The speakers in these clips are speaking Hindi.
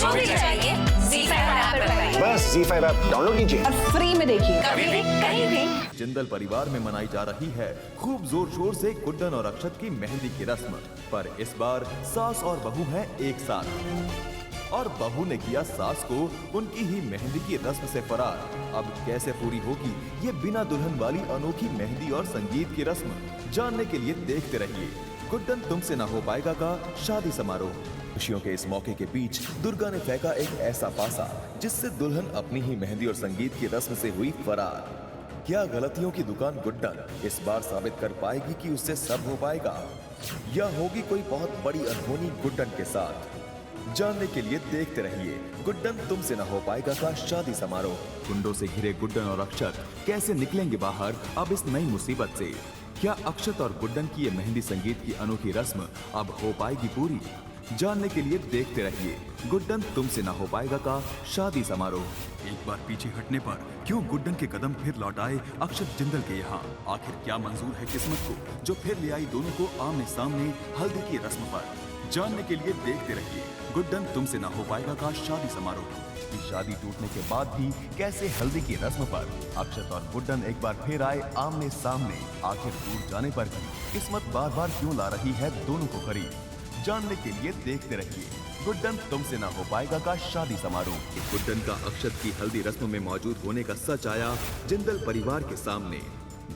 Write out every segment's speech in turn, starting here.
जो भी चाहिए ZEE5 ऐप पर पाइए। बस ZEE5 ऐप डाउनलोड कीजिए और फ्री में देखिए कभी भी कहीं भी। जिंदल परिवार में मनाई जा रही है खूब जोर शोर से गुड्डन और अक्षत की मेहंदी की रस्म, पर इस बार सास और बहू हैं एक साथ और बहू ने किया सास को उनकी ही मेहंदी की रस्म से फरार। अब कैसे पूरी होगी ये बिना दुल्हन वाली अनोखी मेहंदी और संगीत की रस्म, जानने के लिए देखते रहिए गुड्डन तुमसे ना हो पाएगा का शादी समारोह। खुशियों के इस मौके के बीच दुर्गा ने फेंका एक ऐसा पासा जिससे दुल्हन अपनी ही मेहंदी और संगीत की रस्म से हुई फरार। क्या गलतियों की दुकान गुड्डन इस बार साबित कर पाएगी कि उससे सब हो पाएगा, या होगी कोई बहुत बड़ी अनहोनी गुड्डन के साथ? जानने के लिए देखते रहिए गुड्डन तुमसे न हो पाएगा का शादी समारोह। गुंडों से घिरे गुड्डन और अक्षत कैसे निकलेंगे बाहर अब इस नई मुसीबत से? क्या अक्षत और गुड्डन की ये मेहंदी संगीत की अनोखी रस्म अब हो पाएगी पूरी? जानने के लिए देखते रहिए गुड्डन तुमसे ना हो पाएगा का शादी समारोह। एक बार पीछे हटने पर क्यों गुड्डन के कदम फिर लौट आए अक्षत जिंदल के यहाँ? आखिर क्या मंजूर है किस्मत को जो फिर ले आई दोनों को आमने सामने हल्दी की रस्म पर? जानने के लिए देखते रहिए गुड्डन तुमसे ना हो पाएगा का शादी समारोह। की शादी टूटने के बाद भी कैसे हल्दी की रस्म पर अक्षत और गुड्डन एक बार फिर आए आमने सामने? आखिर दूर जाने पर भी किस्मत बार बार क्यों ला रही है दोनों को करीब? जानने के लिए देखते रहिए गुड्डन तुमसे ना हो पाएगा का शादी समारोह। गुड्डन का अक्षत की हल्दी रस्म में मौजूद होने का सच आया जिंदल परिवार के सामने,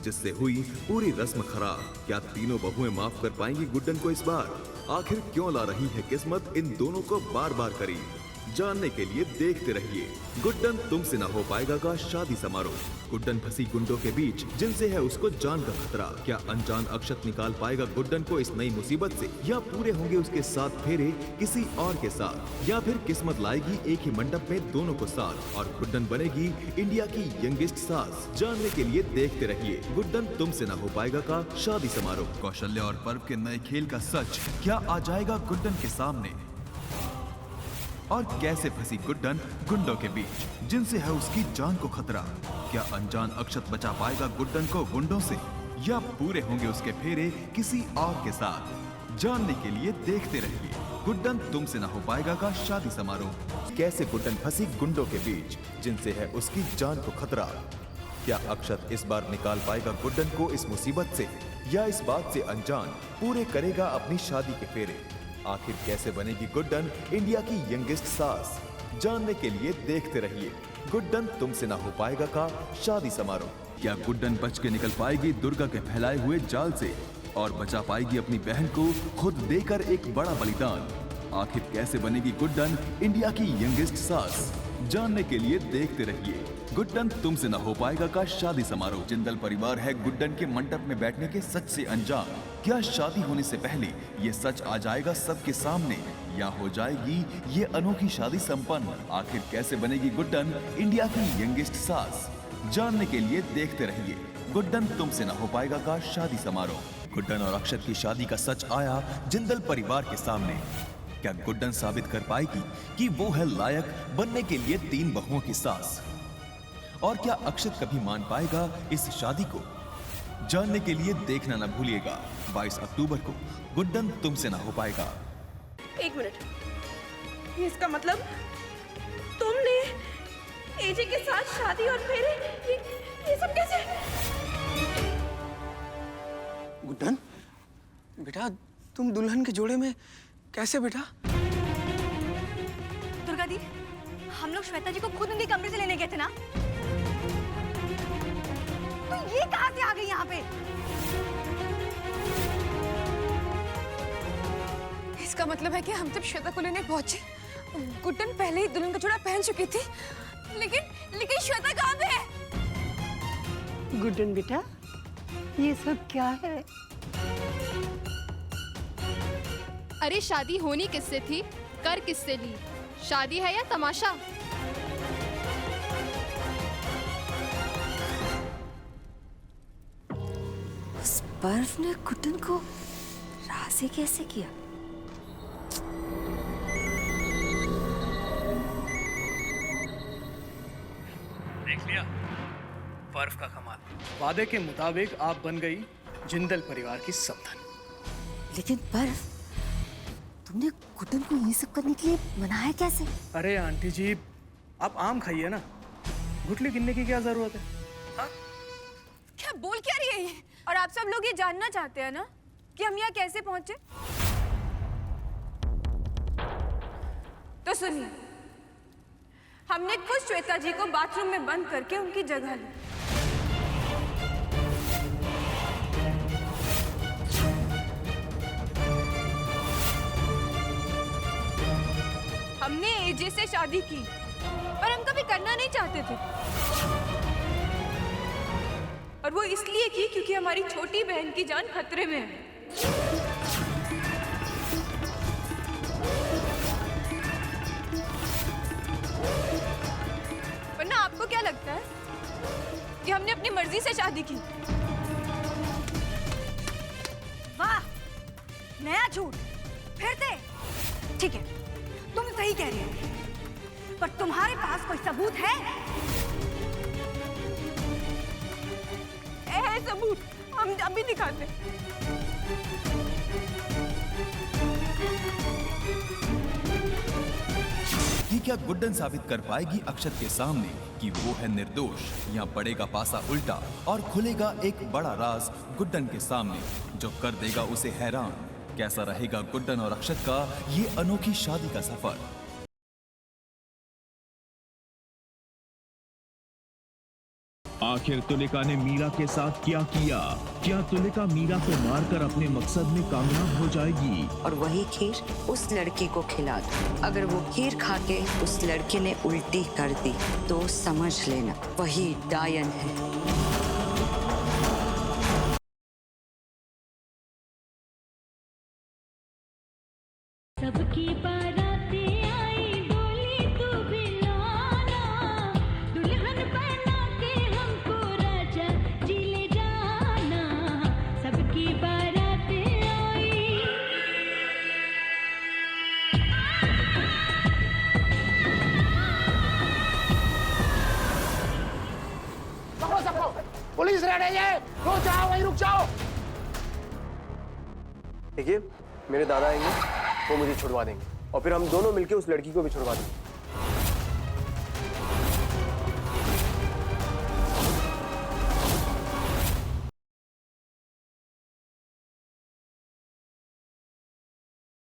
जिससे हुई पूरी रस्म खराब। क्या तीनों बहुएं माफ कर पाएंगी गुड्डन को इस बार? आखिर क्यों ला रही है किस्मत इन दोनों को बार बार करीब? जानने के लिए देखते रहिए गुड्डन तुमसे ना हो पाएगा का शादी समारोह। गुड्डन फंसी गुंडों के बीच जिनसे है उसको जान का खतरा। क्या अनजान अक्षत निकाल पाएगा गुड्डन को इस नई मुसीबत से, या पूरे होंगे उसके साथ फेरे किसी और के साथ, या फिर किस्मत लाएगी एक ही मंडप में दोनों को साथ और गुड्डन बनेगी इंडिया की यंगेस्ट सास? जानने के लिए देखते रहिए गुड्डन तुमसे ना हो पाएगा का शादी समारोह। कौशल्य और पर्व के नए खेल का सच क्या आ जाएगा गुड्डन के सामने? और कैसे फंसी गुड्डन गुंडों के बीच जिनसे है उसकी जान को खतरा? क्या अनजान अक्षत बचा पाएगा गुड्डन को गुंडों से, या पूरे होंगे उसके फेरे किसी और के साथ? जानने के लिए देखते रहिए गुड्डन तुमसे ना हो पाएगा का शादी समारोह। कैसे गुड्डन फंसी गुंडों के बीच जिनसे है उसकी जान को खतरा? क्या अक्षत इस बार निकाल पाएगा गुड्डन को इस मुसीबत से, या इस बात से अनजान पूरे करेगा अपनी शादी के फेरे? आखिर कैसे बनेगी गुड्डन इंडिया की यंगेस्ट सास? जानने के लिए देखते रहिए गुड्डन तुमसे ना हो पाएगा का शादी समारोह। क्या गुड्डन बच के निकल पाएगी दुर्गा के फैलाए हुए जाल से और बचा पाएगी अपनी बहन को खुद देकर एक बड़ा बलिदान? आखिर कैसे बनेगी गुड्डन इंडिया की यंगेस्ट सास? जानने के लिए देखते रहिए गुड्डन तुमसे ना हो पाएगा का शादी समारोह। जिंदल परिवार है गुड्डन के मंडप में बैठने के सच से अनजान। क्या शादी होने से पहले ये सच आ जाएगा सबके सामने, या हो जाएगी ये अनोखी शादी संपन्न? आखिर कैसे बनेगी गुड्डन इंडिया की यंगेस्ट सास? जानने के लिए देखते रहिए गुड्डन तुमसे ना हो पाएगा का शादी समारोह। गुड्डन और अक्षत की शादी का सच आया जिंदल परिवार के सामने। क्या गुड्डन साबित कर पाएगी कि वो है लायक बनने के लिए 3 बहुओं की सास? और क्या अक्षत कभी मान पाएगा इस शादी को? जानने के लिए देखना न भूलिएगा 22 अक्टूबर को गुड्डन तुमसे ना हो पाएगा। एक मिनट, इसका मतलब तुमने एजे के साथ शादी और फेरे, ये सब कैसे? गुड्डन बेटा, तुम दुल्हन के जोड़े में कैसे बेटा? दुर्गा दी, हम लोग श्वेता जी को खुद उनके कमरे से लेने गए थे ना, तो ये कहां से आ गई यहाँ पे? इसका मतलब है कि हम जब श्वेता को लेने पहुंचे, गुड्डन पहले ही दुल्हन का जोड़ा पहन चुकी थी, लेकिन श्वेता कहाँ पे है? गुड्डन बेटा, ये सब क्या है? अरे शादी होनी किससे थी, कर किससे ली? शादी है या तमाशा? उस पर्व ने गुड्डन को राजी कैसे किया? देख लिया पर्व का कमाल। वादे के मुताबिक आप बन गई जिंदल परिवार की समधन। लेकिन पर्व, तुमने गुड्डन को ये सब करने के लिए मनाया कैसे? अरे आंटी जी, आप आम खाइए ना, गुठली गिनने की क्या जरूरत है? क्या बोल क्या रही है ये? और आप सब लोग ये जानना चाहते हैं ना कि हम यहाँ कैसे पहुंचे? तो सुनिए, हमने खुद श्वेता जी को बाथरूम में बंद करके उनकी जगह ली। हमने एजे से शादी की, पर हम कभी करना नहीं चाहते थे। और वो इसलिए की क्योंकि हमारी छोटी बहन की जान खतरे में है। वरना आपको क्या लगता है कि हमने अपनी मर्जी से शादी की? वाह, नया झूठ फिर से। ठीक है, तुम सही कह रही हो, पर तुम्हारे पास कोई सबूत है? है सबूत, हम अभी दिखाते। कि क्या गुड्डन साबित कर पाएगी अक्षत के सामने कि वो है निर्दोष, या पड़ेगा पासा उल्टा और खुलेगा एक बड़ा राज गुड्डन के सामने जो कर देगा उसे हैरान? कैसा रहेगा गुड्डन और अक्षत का ये अनोखी शादी का सफर? आखिर तुलिका ने मीरा के साथ क्या किया? क्या तुलिका मीरा को मारकर अपने मकसद में कामयाब हो जाएगी? और वही खीर उस लड़की को खिला दो। अगर वो खीर खा के उस लड़की ने उल्टी कर दी तो समझ लेना वही डायन है। सबकी बारातें आई, डोली तू भी लाना, दुल्हन बना के हमको राजा जी ले जाना। सबकी बारातें आई। पकड़ो सबको, पुलिस रेडी है, रुक जाओ, वहीं रुक जाओ। देखिए, मेरे दादा आएंगे, वो मुझे छुड़वा देंगे और फिर हम दोनों मिलके उस लड़की को भी छुड़वा देंगे।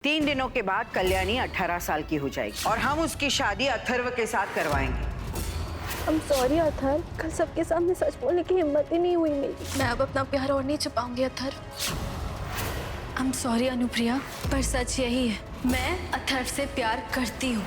तीन दिनों के बाद कल्याणी 18 साल की हो जाएगी और हम उसकी शादी अथर्व के साथ करवाएंगे। I'm sorry अथर्व, कल सबके सामने सच बोलने की हिम्मत ही नहीं हुई मेरी। मैं अब अपना प्यार और नहीं छुपाऊंगी अथर्व। I'm sorry अनुप्रिया, पर सच यही है, मैं अथर्व से प्यार करती हूँ।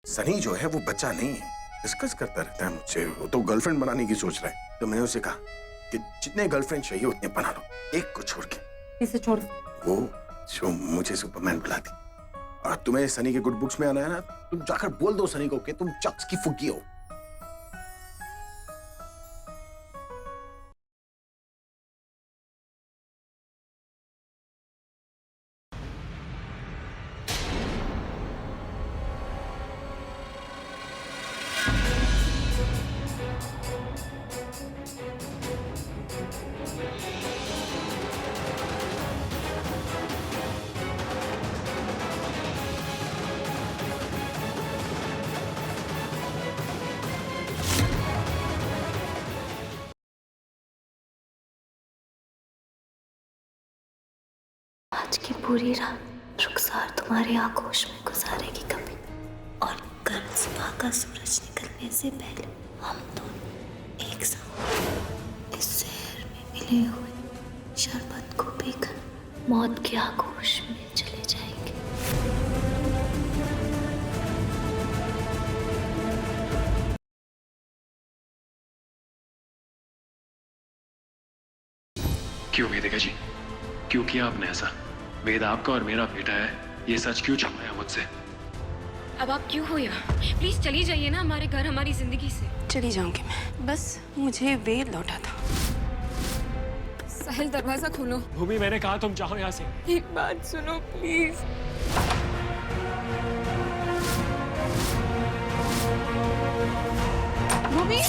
सनी जो है वो बच्चा नहीं है, डिस्कस करता रहता है मुझसे। वो तो गर्लफ्रेंड बनाने की सोच रहा है, तो मैंने उसे कहा कि जितने गर्लफ्रेंड चाहिए उतने बना लो, एक को छोड़ के। किसे छोड़? वो जो मुझे सुपरमैन बुलाती। और तुम्हें सनी के गुड बुक्स में आना है ना, तुम जाकर बोल दो सनी को कि तुम चक्स की फुग्गी हो। आज की पूरी रात रुखसार तुम्हारे आगोश में गुजारेगी कभी, और कल सुबह का सूरज निकलने से पहले हम दोनों एक साथ इस शहर में मिले हुए शरबत को पीकर मौत के आगोश में चले जाएंगे। क्यों वेदिका जी, क्यों किया आपने ऐसा? वेद आपका और मेरा बेटा है, ये सच क्यों छुपाया मुझसे? अब आप क्यों हो यहाँ? प्लीज चली जाइए ना हमारे घर, हमारी जिंदगी से। चली जाऊंगी मैं, बस मुझे वेद लौटा था। साहिल दरवाजा खोलो। भूमि, मैंने कहा तुम जाओ यहाँ से। एक बात सुनो प्लीज। भूमि